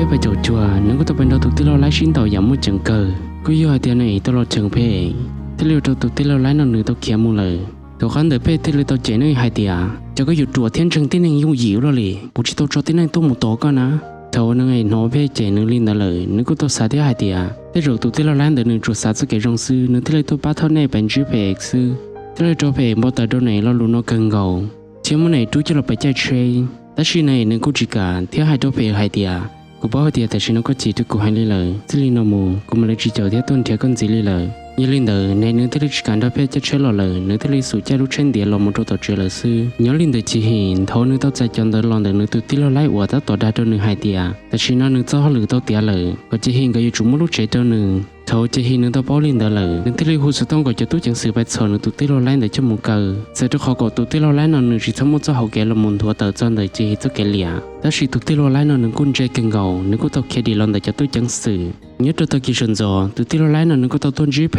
ไปโจจัวนึกก็ต้องเป็นเราตุกที่เราไล่ชิ้นต่ออย่างมุ่งจังเกอกูอยู่ไอเดียในตลอดเชิงเพที่เราตุกที่เราไล่นอนหนึ่งตัวเขียมูเลยตัวขันเดือเพที่เราตัวเจนในไอเดียจะก็หยุดตัวเทียนเชิงที่นั่งยุ่งหิวเลยปุ๊จิตัวจอที่นั่งตัวหมูโตก็นะเท่านั้นไอ้น้องเพเจนึงลินเลยนึกก็ตัวสาที่ไอเดียที่เราตุกที่เราไล่เดือหนึ่งจุดสาจะเกิดรงซื้อนึกที่เราตัวป้าเท่าในเป็นจีเพกซื้อที่เราตัวเพบอตตัวไหนเราลุ้นเอาเกินเก่าเชื่อมันไหนตู้จะเราไปใจเชยแต่ชีในนึกกูจิกาที่ไอตัวเพไอเดียกูบอกว่าเดียแต่ฉันก็จีทุกกูให้เลยที่ลินเอามูกูมาเลยจีเจอที่ต้นเทียกันจีเลยยี่ลินเดอในเนื้อที่ลิจิการดับเพจะเชื่อเราเลยเนื้อที่ลิสุจะรู้เช่นเดียเรามุดตัวเจอเลยซื้อย้อนลินเดอจีหินเท่าเนื้อตัวใจจนเดินลองเดินเนื้อตัวที่เราไล่อวดตัวได้ตัวหนึ่งให้เดียแต่ฉันนั่นเนื้อเจ้าหรือตัวเดียเลยก็จีหินก็อยู่จุ่มรู้เจตัวหนึ่งเท่าจีหินเนื้อตัวป้อลินเดอเลยเนื้อที่ลิหูสุดต้องก็จะตู้จังสือไปสอนเนื้อตัวที่เราไล่เนื้อจมูกเกอเสร็จตัวเขาก็ตัวที่เราไล่นอนเนื้อจีทั้งหมดเจ้าเขาแกเรามุนทัวเตอจนเนื้อจีหิเจ้าแกเลียแต่สิตัวที่เราไล่นอนเนื้อกุญแจเก่งเก่าเนื้อก็ตัวแค่ดีลอนเนื้อจะตู้จังสือเนื้อตัวกิจชนจอตัวที่เราไล่นอนเนื้อก็ตัวต้นจีเพ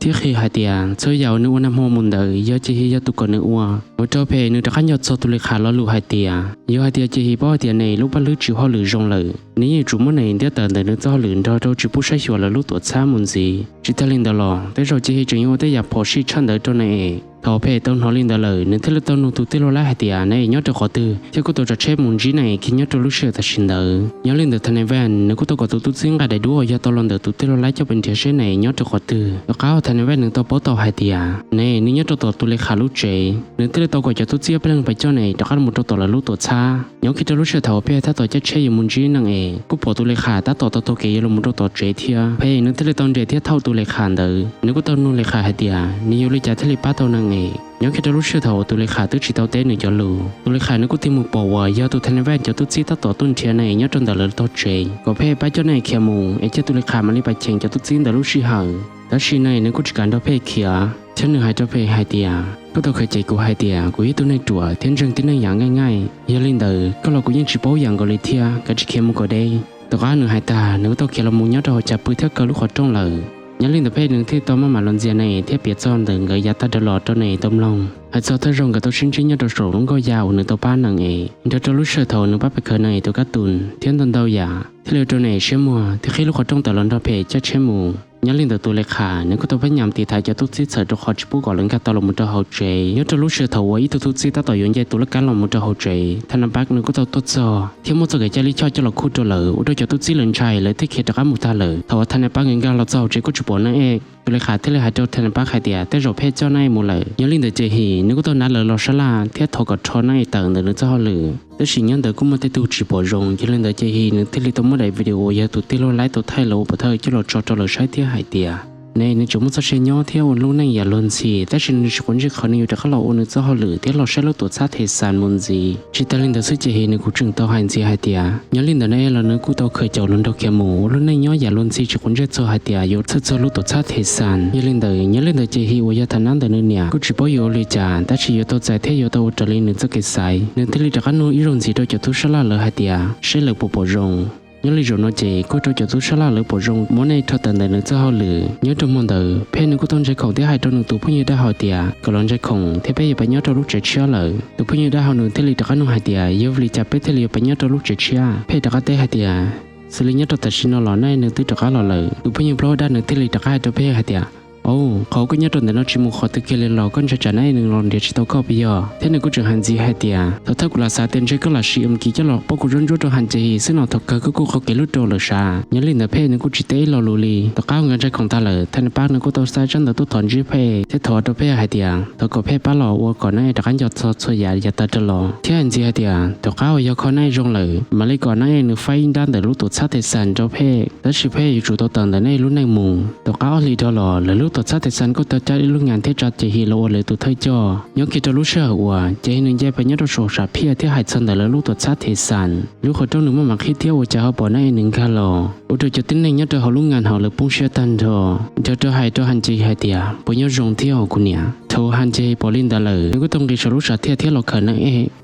ที่คือหายเตียช่วยยาวนึกว่าน้ำหัวมุนเดย์ยอดจีฮียอดตุกนึกว่าหัวเจ้าเพนึกตะขันยอดโซตุเลขาล้อลูหายเตียยอดหายเตียจีฮีป้อเตียในลูกบรรลุจิ๋วห่อหรือจงเลยนี่จุ่มมันในเดียเติร์นนึกเจ้าหรือเราจิผู้ใช้ชัวร์ลูกตัวช้ามุนซีจิตลินเดลอแต่เราจีฮีจึงว่าได้อยากพอชิชันเดอร์ตัวในทอเพต้นหอลินเดเลยนึกที่เราต้นนูตุที่เราไล่หายเตียในยอดจะขอตื้อที่กูตัวจะเชฟมุนจีในคิดยอดตัวลูกเชื่อแต่ชินเดอร์ยอดลินเดอทันในแวนนึกกูตัวก็ตุซิงกันได้ด้วยยอดตัวลอนเดอตุที่เราไล่จะเป็นเทียเช่นในยอดจะขอตื้อแล้วเขาทันในแวนนึกตัวโป๊ต่อหายเตียในนี่ยอดตัวตัวเลขาลูกเจนึกที่เราตัวก็จะตุเจียไปเรื่องไปเจ้าในตะกันมุดตัวละลูกตัวช้ายอดคิดจะลูกเชื่อทอเพถ้าตัวจะเชื่อมุนจีนั่งกูปวดตัวเลขาถ้าตัวเกยลมุดตัวเจเทียเพนึกที่เราตอนเจเทียเท่าตัวเลขาเดอนึกกูตัวนูเลขาหายเตียนี่ยอดลิจ่าที่ลิป้าตัวนั่งย้อนคิดจะรู้เชื่อเท่าตัวเลขาตื้อจีเต้าเต้หนึ่งจะรู้ตัวเลขานึกกูที่มือปอว่ายาตัวทันแวนจะตุ้ซีตั้งต่อต้นเชียในย้อนจนเดลตัวเจก็เพ่ไปเจ้าในเขียมูเจ้าตัวเลขามันรีบไปเชงจะตุ้ซีเดรู้ชีหังแล้วชีในนึกกูจัดการตัวเพ่เขียฉันหนึ่งหายตัวเพ่หายเตียก็ตัวเคยใจกูหายเตียกูยิ่งตัวในตัวเทียนจังที่นั่งอย่างง่ายๆยาลินเดอก็เรากูยิ่งจีโป้อย่างก็เลยเทียก็จะเขียมูก็ได้ตัวก็หนึ่งหายตานึกตัวเขียละมูย้อนตัวจับปืนเท่ากับลูกขอจ้องเลยย้อนลินเดอเพศหนึ่งที่ตัวมาลอนเจียในเทียบเปียจอนเดินกับยาตาตลอดตัวในต้มลงหายใจเท่ารงกับตัวชิ้นย้อนตัวสูงก็ยาวหนึ่งตัวป้าหนึ่งเดี๋ยวตัวลูกเชือเท่าหนึ่งป้าไปเคยในตัวการ์ตูนเทียนต้นดาวยาที่เหลือตัวในเชื่อมัวที่ขี้ลูกขอจ้องแต่ลอนตัวเพศจะเชื่อมูย้อนลินเดอตัวเลขานึกตัวพยายามตีท้ายจะตุ้ซีเสือตัวขอจิบุก่อนเรื่องการตลอดมุดตัวเขาเจย้อนตัวลูกเชือเท่าไว้ตัวตุ้ซีตั้งต่อย้อนใหญ่ตัวละการหลอมมุดตัวเขาเจท่านนับปักนึกตัวตัวจอที่มุดจะเกิดจะลิชอจะหลอกคู่ตัวเหลืออุดจะตุ้ซีเหลือชัยเลยที่เขียนตะการมุดท่าเหลือแต่ว่าท่านนับปักเงินการเราเจ้าเจก็จุบนั่นเองตัวเลขาที่เลขาเจ้าท่านนับปักใครเดียแต่เราเพศเจ้าในมูเลยย้อนลินเดอเจฮีนึกตัวนั้นเหลือเราชลาเทียทอกับชอในต่างเดินเจ้าเหลือแต่สิ่งย้อนเดอกูมาที่ตัวจีบรงย้อนลินเดอเจฮีนึกที่ลิตัวเมื่อใดวิดีโอยาตัวที่เราไล่ตัวไทยเราปะเธอที่เราจอดเราใช้ที่หายเดียในจุดมุ่งเชียร์ย่อเที่ยวลูกนั่งอย่าล้นสีแต่ฉันนึกคนที่เขาในอยู่แต่เขาเราโอนเจ้าเขาหรือที่เราใช้เราตัวซาเทสานมุนจีจิตลินเดอร์ซึ่งจะเห็นในกูจึงต่อหันจีหายเดียย้อนลินเดอร์ในเราเนื้อกูต่อเคยเจ้าล้นดอกเขียวหมูลูกนั่งย่ออย่าล้นสีจุดคนที่เจ้าหายเดียอยู่เจ้าลูกตัวซาเทสานย้อนลินเดอร์จะเห็นว่าทันนั้นเดินเนี่ยกูจีบอยู่เลยจ้าแต่ฉันอยู่ตัวใจเที่ยวตัวจะเล่นเนื้อจะเกิดสายเนื้อที่ลิจากการนู้อีรงจีโดยจะทุชลาเลยหายเดียใช้เลยปูปรงย้อนลิจโนเจกูจะทุชลาเลยปรงมในทัดแต่เนื้อเจ้าเขาหรือย้อนตัวมันเดอเพนึกกูต้องใจของที่หายตัวหนึ่งตัวผู้หญิงได้หายเดียก็ลองใจของที่ไปไปย้อนตัวลูกเจียเลยตัวผู้หญิงได้หายหนึ่งที่ลิจากการนู้หายเดียย้อนลิจะไปที่ลิไปย้อนตัวลูกเจียเพจากการได้หายเดียสลิย้อนตัวตัดชินหล่อในหนึ่งที่จากการหล่อเลยตัวผู้หญิงเพราะด้านหนึ่งที่ลิจากการตัวเพหายเดียโอ้เขาก็ยัดตัวในนอชิมุขอตะเกียร์เราก็จะจ่ายในหนึ่งรอนเดียชิโตก็ไปย่อเท่านั้นก็จะหันจีให้เดียถ้ากูลาซาเต็นใช้ก็ลาชีมกี่จะหลอกพวกกูรุ่นรุ่นตัวหันจีซึ่งเราถักก็กูเขาเกลุ่ตัวเลยชายันลินเดเพนึงกูจิตเตอร์ลูลีตัวก้าวเงินใจของตาเลยท่านป้านึงกูตัวสายจันตัวถอนจีเพที่ถอดตัวเพให้เดียตัวก็เพป้าหล่อวัวก่อนในตะกันหยดสดสวยอย่าตัดตลอดที่หันจีให้เดียตัวก้าวยาคอในจงเลยมาเลยก่อนในนึงไฟด้านแต่รู้ตัวซาเตสันเจ้าเพแล้วชิเพอยู่จุดตัวตันแต่ในรู้ในมุงตัวก้าวลีตลอดแล้วรู้ตัวซาเตสันก็จะได้ลูกงานที่จัดเจฮีโลเลยตัวเธอจ่อยกคิดจะรู้เชื่อว่าเจนึงแย่ไปยัดตัวโชว์ชาเพียที่หายสันแต่ละลูกตัวซาเทสันลูกเขาต้องหนึ่งมาหมักคิดเที่ยวจะเขาปอในหนึ่งคาโลอุตจะติ้งในยัดตัวเขาลูกงานเขาเลยปุ่งเชื่อตันทอจะตัวหายตัวหันเจหายเดียปยัดรงเที่ยวกูเนี่ยโทหันเจปอลินดาเลยนึกก็ต้องกิจรู้ชาเที่ยวเราเขินนั่น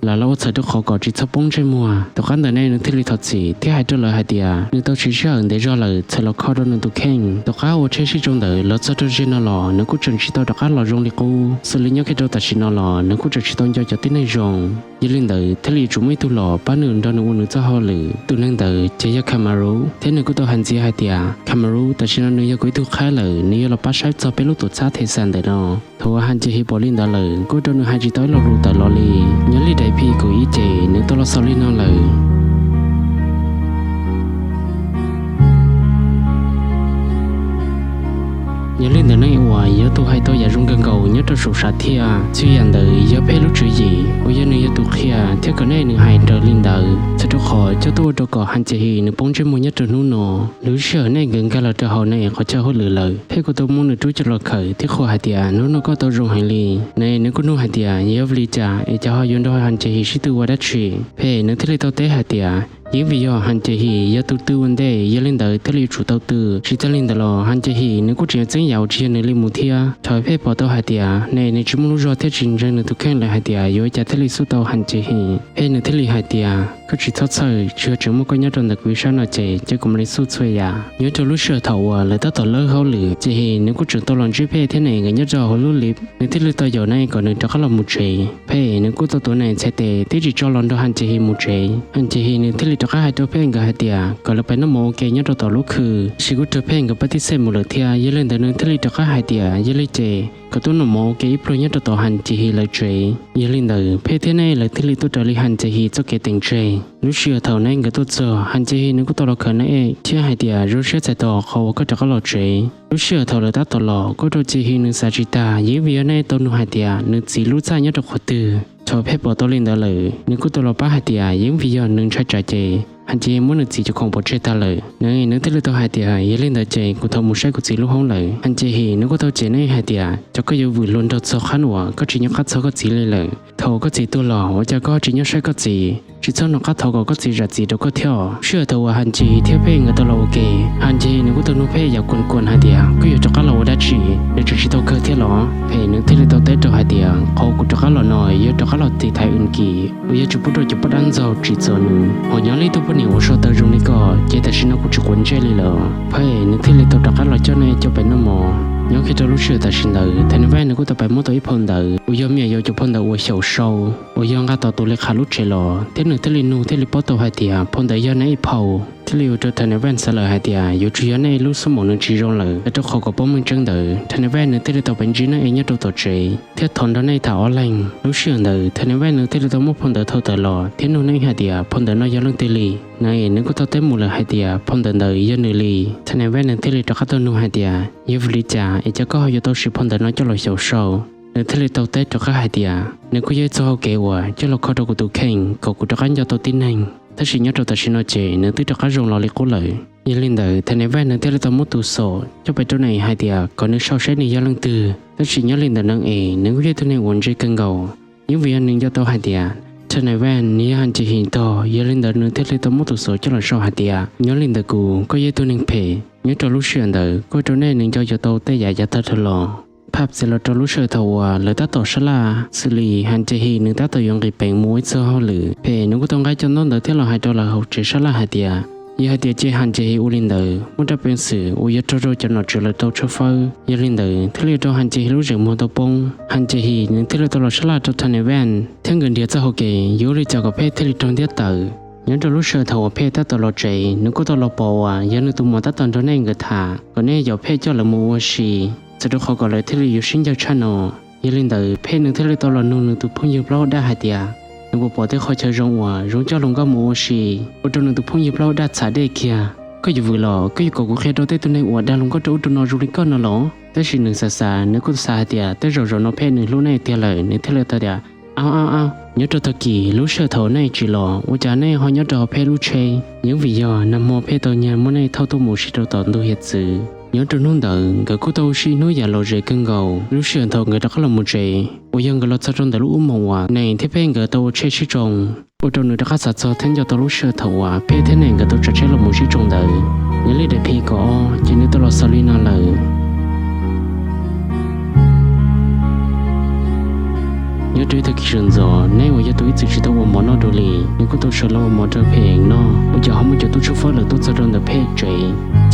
แล้วเราใส่ตัวเขาก่อจิตสะปุ่งใจมัวตัวขันแต่ในนึกที่ลิทัดสีที่หายตัวเลยหายเดียนึกตัวชี้เชื่อเดี๋ยวเลยใส่เราเข้าโดนตัวแข่งตัวข้าวเชื่อชี้จงเดอแล้วจะตัวเจ trên nó lò nó cũng chẳng chỉ tao đặt cá lò rong đi cô xử lý nhớ cái đâu ta chỉ nó lò nó cũng chẳng chỉ tao cho tới này rong giờ lên đời thế li chúng mấy tu lò bán nương đó nó uống cho họ lử tu năng đời chơi cho Camaro thế nên cũng tao hành gì hai tia Camaro ta chỉ nó nơi cho quý tu khá lử nếu là bắt sai cho bé lúc tụt xa thế sản đời nó thua hành chơi hi bỏ lên đó lử cũng cho nó hai chỉ tới lò rù tại lò li nhớ li đại phi của ý chế nếu tao lo sau li nó lử nhớ lên từ nay hoài nhớ tôi hay tôi giả rung gần cầu nhớ tôi sụp sạt thia suy nhận đời nhớ bé lúc chữ gì ôi nhớ nhớ tôi kia theo cái này nửa hai đời lên đời sẽ tôi khỏi cho tôi đâu có hành chỉ nửa bóng trên môi nhớ tôi nụ nọ lối sợ này gần cả là tôi hậu này khó cho hốt lửa lời thế của tôi muốn nửa chú cho lọt khởi thế khỏi hai tia nó có tôi rung hành li này nếu có nụ hai tia nhớ vli trà để cho họ dùng đôi hành chỉ sĩ tư qua đất tree thế nếu thế là tôi té hai tia những vì do hành chế hi do tư vấn đề do lên đời tới liệu chủ đầu tư chỉ tới lên đời lo hành chế hi nếu có chuyện真要chỉ nên lên một thia thời phép bỏ tàu hai tia này nếu chúng muốn rồi theo trình ra nên tôi khen lại hai tia rồi trả tới liệu số tàu hành chế hi hay nếu tới liệu hai tia có chỉ thoát sơi chưa chúng một cái nhớ trong đặc quý sao nào chế chứ cũng lấy số chơi à nhớ cho lúc sửa thầu à lấy tao tao lỡ hao lử chế hi nếu có trường tao làm chip thế này người nhớ cho họ lúc lip nếu tới liệu tao giờ này còn nên cho các làm một chế hay nếu có tao tối này sẽ tệ tới chỉ cho làm đồ hành chế hi một chế hành chế hi nếu tới liệu cho các haiตัวเพลงกับhaiเดียก่อนเราไปน้ำโมเกยต่อลูกคือสิกุตัวเพลงกับปฏิเสธหมดเลยเทียยืนเล่นแต่เนื้อที่ลีจากhaiเดียยืนเล่นเจกับตัวน้ำโมเกยโปรยต่อหันจีฮีเลยเจยืนเล่นเดอเพลงที่ไหนเลยที่ลีตัวเดลิหันจีฮีจะเกติงเจรู้เชื่อเท่านั้นกับตัวเจอหันจีฮีนึกตัวเราเคยนั่นเองที่haiเดียรู้เชื่อใจต่อเขาก็จะก็หล่อเจรู้เชื่อเท่าเลยตัดตลอดก็ตัวจีฮีนึกสาจิตายืนวิญญาณในตัวหนูhaiเดียนึกสีรู้ใจยัดตัวขดตือชอบเพลงตัวเล่นเดอเลยนึกตัวเราป้าhaiเดียยืนวิญญาณนึกใช้ใจเจhành chị muốn được gì cho không bỏ chết ta lời nếu nếu tới tôi hai tia ấy lên đời chị cũng thâu một sai của chị lúc không lời hành chị thì nếu có thâu chị này hai tia cho có yêu vui luôn đâu sao khán hòa có chỉ nhớ khát sao có chị lên lời thâu có chị tôi lò hoặc cho có chỉ nhớ sai có chị chỉ cho nó khát thâu có chị ra chị đâu có theo sửa thâu hành chị theo phê người tôi là ok hành chị nếu có tôi nuôi phê giàu quần hai tia có yêu cho các lò đã chỉ để cho chị tôi cơ theo lò phê nếu tới tôi tới cho hai tia họ cũng cho các lò nồi yêu cho các lò thì thay ưng kỳ yêu chụp bút rồi chụp bút ăn giàu chỉ cho nữa họ nhớ lấy tôi nhiều số tờ rung này có chỉ ta xin nó cũng chỉ quấn chơi lì phải nếu thế là tôi đặt cái loại cho này cho bạn nó mò nhớ khi tôi lúc sửa ta xin đời thành ra nó cũng tập bài mua tôi phong đời ui do mẹ yêu chụp phong đời ui sầu sâu ui do ngã tàu tôi lấy khá lúc chơi lò thế nữa thế là nu thế là bắt tàu hai tia phong đời do này phâu thế là cho thành ra sẽ lời hai tia yêu chỉ do này lúc số một nó chỉ rong lời để cho họ có bốn mươi chân đời thành ra nữa thế là tàu bánh chỉ nó nhớ tôi chơi thế thằng đó này thảo online lúc sửa đời thành ra nữa thế là tàu mua phong đời thâu tờ lò thế nu này hai tia phong đời nó do lăng tê lì này nếu có tao tới một lần hai tia phong đời đời do nửa lì thành ra nữa thế là cho các tao nu hai tia yêu vli trà để cho có họ tao sẽ phong đời nó cho lời sầu sâu nếu thế là tao tới cho các hai tia nếu có dễ cho họ kêu cho là khó đâu của tụi khen cậu của cho các cho tao tin hànhถ้าสิ่งนี้เราตัดสินใจnếu tới cho các rong lò lịch cố lợi như lên đời thành này nếu thế là tao muốn tu sổ choไปตัวไหนhai tia còn nếu sau sẽ này do lăng từถ้าสิ่งนี้lên đời năng nếu có dễตัวnày uốn dây cân gầu những vì anh nên cho tao hai tia trên này ven ní hành chỉ hiện to giờ lên đời nữa thế là tao muốn tụ số cho là sau hạt tia nhớ lên đời cũ có giấy tôi nên phê nhớ cho lúc xưa đời có chỗ này nên cho tôi tay giải cho tôi thật loภาพเสร็จแล้วจะรู้เชื่อเท่าว่าเลยตัดต่อชลาสิริหันใจฮีนึกตัดต่อยงกีเป็นมวยเสื้อห่อหรือเพนึกก็ต้องการจนต้นเดือดที่เราหายตัวเราเจชลาหายเดียยี่หายเดียเจหันใจฮีอุลินเดอร์มันจะเป็นสื่ออุยโจโจจะนอจุเลยตัวเชฟเฟอร์ยี่ลินเดอร์ที่เราต้องหันใจฮีรู้จักมอตัวปงหันใจฮีนึกที่เราตลอดชลาจนทันในแวนทั้งเงินเดียจะโอเคยูริจากกับเพศที่เราต้องเดียเตอร์ยังจะรู้เชื่อเท่าว่าเพศตัดตลอดใจนึกก็ตลอดปอยังนึกตัวมอตัดตอนตัวนี้เกิดถาก่อนนี้อย่าเพศเจ้าละมัวชีจะดูเขาก็เลยที่เราอยู่ชิ้นจากชั้นอยี่ลินเดอร์เพศหนึ่งที่เราตลอดนู่นตัวพุ่งยิบเราได้หายเดียนึกว่าปอที่เขาจะร้องว่าร้องเจ้าลงก็มัวชีอุดมหนึ่งตัวพุ่งยิบเราได้สาได้เคียก็อยู่vừa lòก็อยู่กับกูแค่ตัวเต้ตัวในหัวได้ลงก็จะอุดมนอรูริก้อนนอหรอแต่สิ่งหนึ่งสานึกก็สาเดียแต่เรานอเพศหนึ่งรู้ในเตียเลยในที่เราตัวเดียเอาnhớ cho tôi kỳ lúc sơ thấu này chỉ lò u cha này họ nhớ cho phê lúc chơi những vì do nằm mò phê tàu nhà muốn này thâu tu mù xí đầu tòn tu hiện sự nhớ cho nôn đợi cái cô tàu xí núi giả lộ rễ cân gầu lúc sơ thấu người đó có làm một rễ u dân cái lót sa trong đời lúc mộng hòa này thế phê người tàu chơi xí trồng u trong người đó có sạt so thêm cho tàu lúc sơ thấu hòa phê thế này người tàu chơi là một xí trồng đời nhớ lấy để phê có chỉ nếu tàu lót sa li nó lời nhớ tới thực hiện rồi nay tôi chỉ tao một món nó đồ lì nếu có tôi sợ lâu một trò phê nó bây giờ không muốn cho tôi chụp phơi là tôi sẽ đón được phê chơi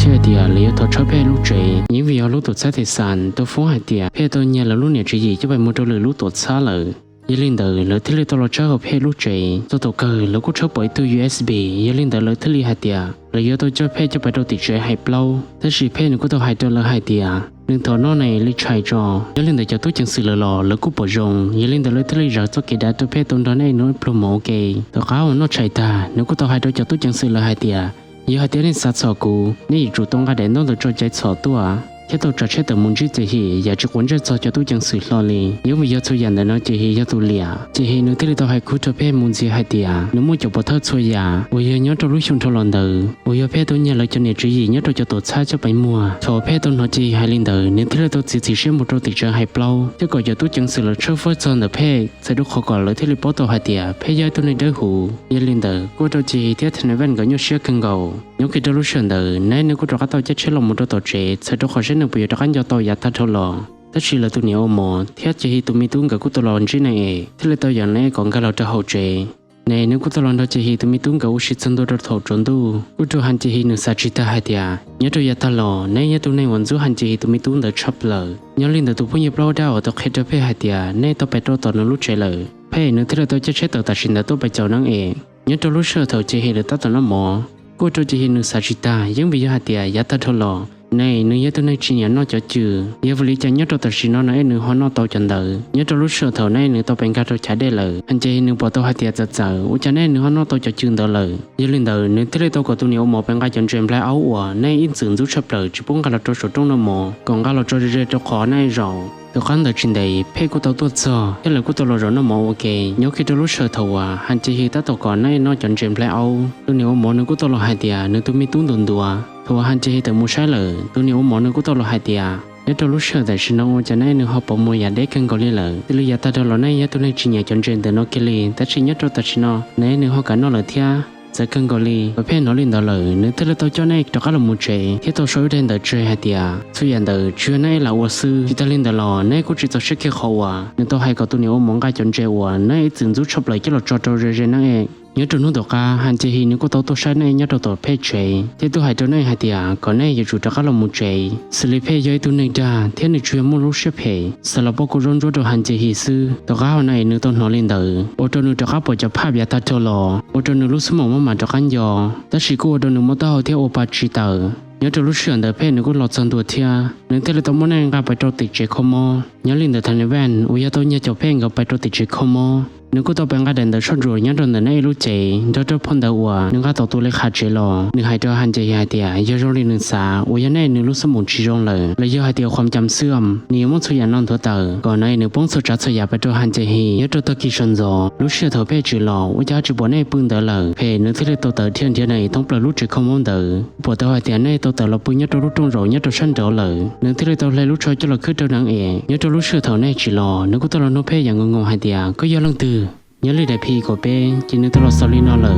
chơi thì lấy thọ chó phê lúc chơi những vì lúc tôi sát thì sàn tôi phóng hai tiệt phê tôi nhà là lúc này chỉ gì cho bài một trò lì lúc tôi xa lợ giờ lên đời lỡ thế tôi lo chơi hợp phê lúc chơi tôi tổ cờ lỡ có chơi bởi tôi USB giờ lên đời lỡ thế li hai tiệt lỡ giờ tôi chơi phê cho bài đầu tiệt chơi hai plau thế chỉ phê nữa có tôi hai trò lỡ hai tiệt nên thọ nó này lấy chạy cho giờ lên đời cho tôi chẳng sự lỡ lỡ cũng bỏ rong giờ lên đời lỡ thế li giờ tôi kể đã tôi phê tôi đó này nó promo kê tôi cáo nó chạy ta nếu có tôi hai trò cho tôi chẳng sự lỡ hai tiệt giờ hai tiệt nên sát sọ cũ nên chủ động cái đèn nó được cho chạy sọ tua thế tôi trả chết từ muốn chỉ thì giờ chỉ muốn cho tôi chẳng sự lo li nếu bây giờ tôi nhận được nó chỉ cho tôi lìa chỉ nếu thế tôi hay cứ cho phép muốn gì hay tiệt nếu muốn chụp thơ tôi giờ bây giờ nhớ tôi lúc xong tôi lần đầu bây giờ phép tôi nhận lại cho nên chỉ nhớ tôi cho tôi xa cho bảy mùa cho phép tôi nói chỉ hay lên đầu nếu thế tôi chỉ xem một trâu tiệt chơi hay plau chứ còn giờ tôi chẳng sự là chơi phơi cho được phép sẽ được khó còn lấy thế lấy bỏ tôi hay tiệt phép giờ tôi nên đỡ hủ giờ lên đầu cô tôi chỉ thế thành vấn cái nhau xưa cần cầu nếu khi tôi lúc xong đầu nếu cô tôi tôi chết lòng một trâu tổ trẻ sẽ được khó nên bây giờ các anh cho tôi giả thâu lò, tất chỉ là tôi nhiều mồ, thế chỉ tôi mi tuôn cả cú tôi lòn trên này, thế là tôi giờ này còn cái lò cho hậu trẻ, này nếu cú tôi lòn đó chỉ tôi mi tuôn cả u xịt chân tôi được thâu trốn tu, cú tôi hành chỉ nửa sa chỉ ta hai tia, nhớ tôi giả thâu lò, này nhớ tôi này vẫn giữ hành chỉ tôi mi tuôn được chắp lờ, nhớ lên tôi phun nhập lâu đào tôi khai cho phê hai tia, này tôi phải tôi nó lúc trẻ lờ, phê nữa thế là tôi chết tôi ta xin là tôi phải chào năng nhớ tôi lúc sơ thầu chỉ được tất nó mồ, cú tôi chỉ nửa sa chỉ ta, nhưng bây giờ hai tia giả thâu lò này nếu như tôi nói chuyện nhắn nó cho chữ, giờ vừa lý giải nhớ tôi thật sự nó nói nếu họ nó tao chân đời, nhớ tôi lúc sơ thầu này nếu tôi bên cạnh tôi trả đề lời, anh chị nếu bỏ tôi hai tiệt giật giờ, u cho nên nếu họ nó tao cho chữ đời lời, giờ lên đời nếu thế tôi có tôi nhiều một bên cạnh chân truyền lại áo ủa, này in sử dụng sắp lời chỉ bốn cái là tôi số trong nó mồ, còn cái là tôi đi cho khó này rồi. tôi khán đời trên đây, phê của tôi tốt sao, thế là của tôi rồi nó mồ ok, nhớ khi tôi lúc sơ thầu anh chị hi ta tôi còn này nó chân truyền lại áo, tôi nếu mồ nếu của tôi là hai tiệt, nếu tôi mi tốn đồn đùa. Thôi hắn chỉ từ mua sai lợ, tôi nếu món nó cũng tôi là hai tia, nếu tôi lúc sơ tại sinh nó cho nên nếu họ bỏ mua nhà để cần gọi lợ, từ lúc giờ ta đâu là này tôi này chỉ nhà chọn trên từ nó kia li, ta chỉ nhớ cho ta chỉ nó, nếu họ cả nó là thia, sẽ cần gọi li, và phê nó lên đó lợ, nếu thế là tôi cho này cho các là một trẻ, thế tôi số đến đời chơi hai tia, suy nhận đời chưa này là ua sư, chỉ ta lên đó lò, này cũng chỉ cho sức kia khẩu nếu tôi hay có tôi nếu món cái chọn chơi này từng giúp chụp lại cái là cho rồi năng nhớ trong nó đọc ca hành chỉ nếu có tàu sai này nhớ đầu phê chơi thế tôi hay trong này hay tiệt còn này giờ chủ cho các là một chơi xử lý phê giới tôi này ra thế này chuyên môn lúc xếp hệ sau đó bao cô rong rốt đồ hành chỉ sư tàu cá này nếu tôi nói lên đời ô tô nếu cho các bộ cho pháp giả ta cho lò ô tô nếu lúc số một mà cho cán giò ta chỉ cô ô tô nếu mô tàu theo ô ba chỉ tờ nhớ trong lúc sửa đời phê nếu có lọt sang đùa thia nếu thế là tôi muốn anh gặp phải trâu tịch chế không mò nhớ lên đời thành event ui tôi nhớ cho phê gặp phải trâu tịch chế không mò nếu có tàu bèn cái đèn đời sốt rồi nhớ trong đời này lúc chế cho cho phong đầu nếu các tàu tôi lấy khát chế lò nếu hai cho hành chế hai tiệt giờ rồi lên đường xa ui này nếu lúc số một chỉ rong lời lấy giờ hai tiệtความจำเสื่อมnếu muốn suy non thua tờ còn này nếu bóng số trả số giả phải cho hành chế hi nhớ cho tôi kỳ sân gió lúc sửa thầu phê chỉ lò ui giá chỉ bỏ này bưng đỡ lời phê nếu thế là tàu tờ thiên thiên này thông bờ lúc chỉ không mong đỡ bỏ tàu hai tiệt này tàu tờ là bưng nhớ cho lúc trong rồi nhớ cho sân đỡ lời nếu thế là tàu lấy lúc chơi cho là cứ trâu nắng nhớ cho lúc sửa thầu này chỉ lò nếu có tàu là nó phê dạng ngon hai tiệt có do lần từ nhớ lời đại phi của bé chỉ nên tôi lo xử lý nó lỡ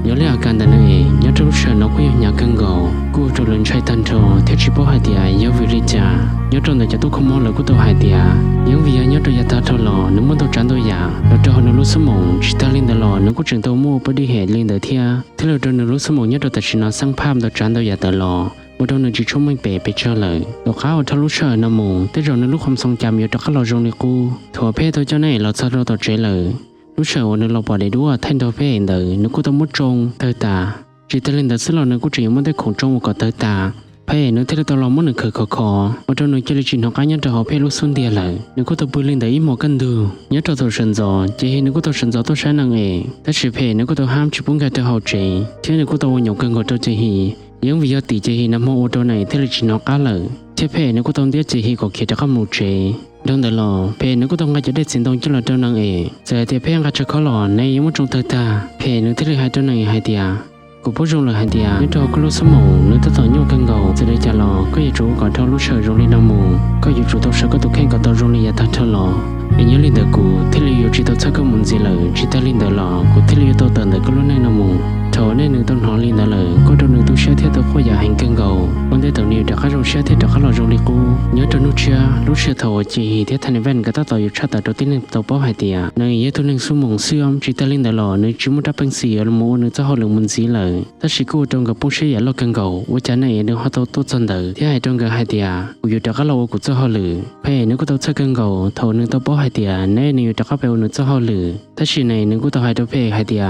nhớ lời akan đàn này nhớ trong lúc sợ nó có nhà cân gạo cô rồi lên chạy tan trò theo chỉ bảo hai tia nhớ vì lý cha nhớ trong đời cho tôi không mong lời của tôi hai tia nhớ vì nhớ trong nhà ta thâu lò nếu muốn tôi trả tôi giả rồi cho họ nó lúc sớm mộng chỉ ta lên đời lò nếu có trường tôi mua bớt đi hệ lên đời thia thế là trong lúc sớm mộng nhớ trong tài chính nó sang phàm tôi trả tôi giả đời lò một đôi chỉ trông mình bể cho lời đồ khá ở thâu lúc sợ nằm mù tới rồi nó lúc không xong chạm vô cho các lò rong này cu thua phê tôi cho này là sao đâu tôi chế lời lúc sợ nó lò bỏ để đua thanh thua phê hiện đời nó cũng tôi mất trông tơi tà chỉ tới lên đời xứ lò nó cũng chỉ muốn tới khổng trông một cỏ tơi tà phê nó thấy tôi lo muốn được khởi khó một đôi chỉ là chuyện học cá nhân cho họ phê lúc xuân địa lời nó cũng tôi bơi lên đời một cân đường nhớ cho tôi sần gió chỉ nó cũng tôi sần gió tôi sáng năng ta chỉ phê nó cũng tôi ham chỉ muốn cái tôi hậu chế thế nó cũng tôi nhậu cân ngồi tôi chỉ hi những vì do tỷ chỉ nằm ô tô này thế là chỉ nó cá lợ chế phê nếu có tông tiết chỉ có khi cho các một chế trong đời lò phê nếu có tông ngay cho để xin tông cho là trong năng giờ thì phê ngay cho khó lò này giống trong thời ta phê nếu thế là hai trong này hai tia của bố rong là hai tia nếu cho có lối số mù nếu ta thở nhau cân gầu giờ đây trả lò có gì chủ còn thâu lúc sợ rong lên năm mù có gì chủ tao sợ có tụ khen có tao rong lên nhà ta thâu lò vì nhớ lên đời của thế là yêu chỉ tao chắc có muốn gì lợ chỉ ta lên đời lò của thế là yêu tao tận đời có lúc này năm mù thầu nên nữ tôn họ liên đó lời có trong nữ tu xe thiết tôi khôi giả hành cân cầu con thấy tàu nhiều đã khá rong xe thiết đã khá lò rong đi cô nhớ trong nút chia lúc xe thầu chỉ thiết thành ven cái ta tàu sát tại đầu tiên nên tàu bó hai tiệt nơi yếu tôi nên xuống mỏng siêu chỉ ta lên đó lò nơi chúng muốn đáp ứng gì ở mua nơi cho họ lượng muốn gì lời ta chỉ cô trong cái bông xe giả lo cân cầu với trái này nếu họ tàu tốt chân đời thế hai trong cái hai tiệt dù đã khá lâu của cho họ lử phải nếu có tàu chơi cân cầu thầu nên tàu bó hai tiệt nên nếu đã khá bèo nên cho họ lử ta chỉ này nếu có tàu hai tàu phải hai tiệt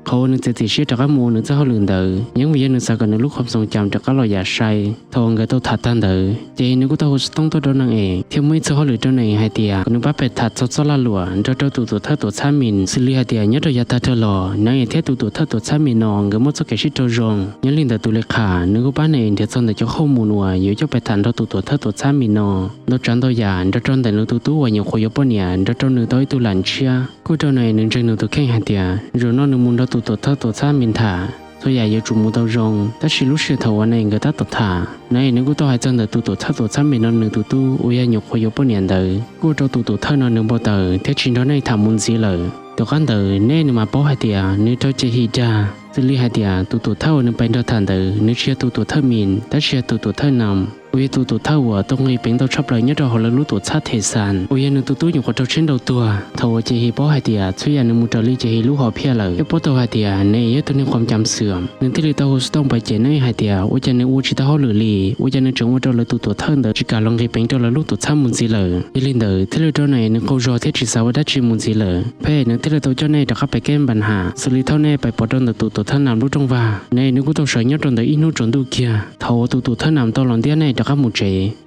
เขานึกจะติดเชื้อจากการมูนึกจะเขาลืมเดิมยังมีนึกสักกันนึกลูกความทรงจำจากการลอยยาใส่ทองเกิดตัวถัดตันเดิมเจนึกก็ต้องตัวโดนนางเอกที่ไม่จะเขาลืมเจ้าหนึ่งให้เตียนึกว่าเป็ดถัดซอลาลัวเจ้าตัวเธอตัวชามินสิลีให้เตียเนี่ยตัวยาตาเธอหล่อนางเอกเที่ยตัวเธอตัวชามินนองก็มั่วจะเกิดชิดตัวจงยังลินแต่ตัวเล็กขานึกว่าบ้านเองเดี๋ยวจนแต่เจ้าข้อมูลว่าอยู่เจ้าเป็ดถัดตัวเธอตัวชามินนองเราจันตัวยาเจ้าจนแต่นึกตัวว่าอย่างคอยปนเนี่ยเจ้าจนนึกตัวหลานเชียกูเจ้าหนึ่งนึกจังนึกตัวแข่งให้เตียรู้น้องนึกมุนตัวเธอตัวชามินถ่าตัวใหญ่ยังจุ่มมือตัวจงแต่ชิลุเสียเท่าวันเองก็ตัดตัวถ่าในนึกกูต้องให้จังแต่ตัวท่าตัวซ้ำเป็นนอนหนึ่งตัวอุ้ยหยกคอยปนเนี่ยเดิมกูเจ้าตัวเท่านอนหนึ่งบ่เดิมเท่ชินตอนในทำมุนสีเลยตัวกันเดิมเน่นึกมาป้อให้เตียนึกเจ้าเจฮิจ้าสิลีให้เตียตัวเท่านึกเป็นตัวทันเดิมนึกเชียตัวเท่ามินแต่เชียตัวเท่านำอุ้ยตัวเท่าวัวต้องให้เป็นตัวชอบเลยเนี่ยเราหัวเรารู้ตัวชาเทสันอุ้ยนึกตัวอยู่กับเจ้าเช่นตัวเท่าเจฮิป้อให้เตียช่วยนึกมุตลีเจฮิรู้หัวเพี้ยเลยยป้อตัวให้เตียในตัวนึกความจำเสื่อมนึกที่เราต้องไปเจนในให้เตียอุ้ยจะนึกอุ้ยชิตาหัวหรือลีอุ้ยจะนึกจงว่าเราเลยตัวเท่าเดิมจิการลองให้เป็นตัวเรารู้ตัวช้ำมุนสีเลยยี่ลินเดิมที่เราตัวไหนนึกเขารอเทียบจิตสาวดัชมุนสีเลยเพ่นึกที่เราตัวเจ้าในจะเข้าไปแก้ปัญหาสลิเท่าในไปปลดตัวท่านนำรู้จงว่าในนึกกูต้องใช้ยอดตอนเดิมอินูจนดูเกียเท่าตัวท่านนำตัวหลอนเดียในจะเข้ามุนเจ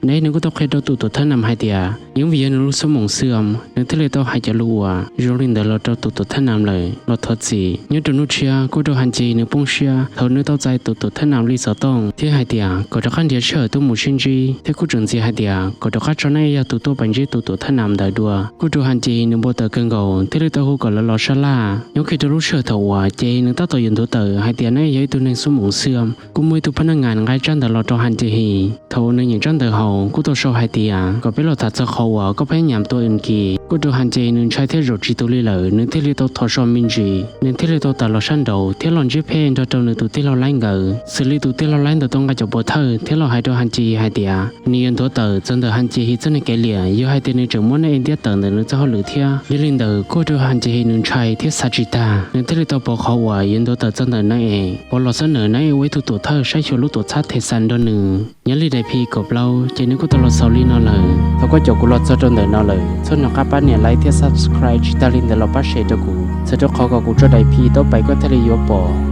ในนึกก็ต้องเคยตัวท่านนำให้เดียยังวิญญาณรู้สมองเสื่อมนึกที่เลยต้องหายใจรัวโรลินเดอร์เราตัวท่านนำเลยเราทอดสียอดนุเชียกูต้องหันจีนึกปงเชียเท่านึกต้องใจตัวท่านนำรีสอต้องที่หายเดียก็จะขั้นเดียเชื่อตัวหมู่ชินจีที่กูจงจีหายเดียก็จะขั้นจนในยาตัวปัญจีตัวท่านนำได้ด้วยกูต้องหันจีนึกบ่เตอเกินเก่าที่เลยต้องหูก่อนแล้วรอชะล่ายังเคยจะรู้เชื่อเท่าว่าเจนึกต้องยืนตัวเตอหายเดียในยัยตัวในสมองเสื่อมกูมือตัวพนักงานง่ายจันแต่เราต้องหันจีฮีเท่านึกอย่างจันแต่เขากูต้องชอบให้เตียก็เป็นเราถัดจากเขาว่าก็พยายามตัวอื่นกีกูดูหันเจนึงใช้เทโรจิตุลีเลยนึกที่เราทอชอมินจีนึกที่เราตัดเราชันโดที่เราจีเพนตัวนึกตัวที่เราไล่เงาสิลิตัวที่เราไล่ตัวต้องการจะบดเธอที่เราให้ตัวหันจีให้เตียนี่ยันตัวเตอจนตัวหันจีฮิจนในแกเลียอยู่ให้เตียนึกจมูกในอินเดียเตอนึกจะเขาหรือเทียยี่ลินเดอกูดูหันจีนึงใช้ที่ซาจิตานึกที่เราบอกเขาว่ายันตัวเตอจนตัวนั่นเองพอเราเสนอในไว้ตัวเธอใช้ชัวรู้ตัวชาติเทสันตัวหนึ่งยันลีได้พีกับเราเจนึกกูตลอดสอลีนอเลยแล้วก็จบกูรอจนเดินนอเลยส่วนนักการบ้านเนี่ยไลค์ที่ subscribe จิตาลินเดลปัชเชตกูจะจบเขากับกูจะได้พีต่อไปก็ทะเลยยบปอ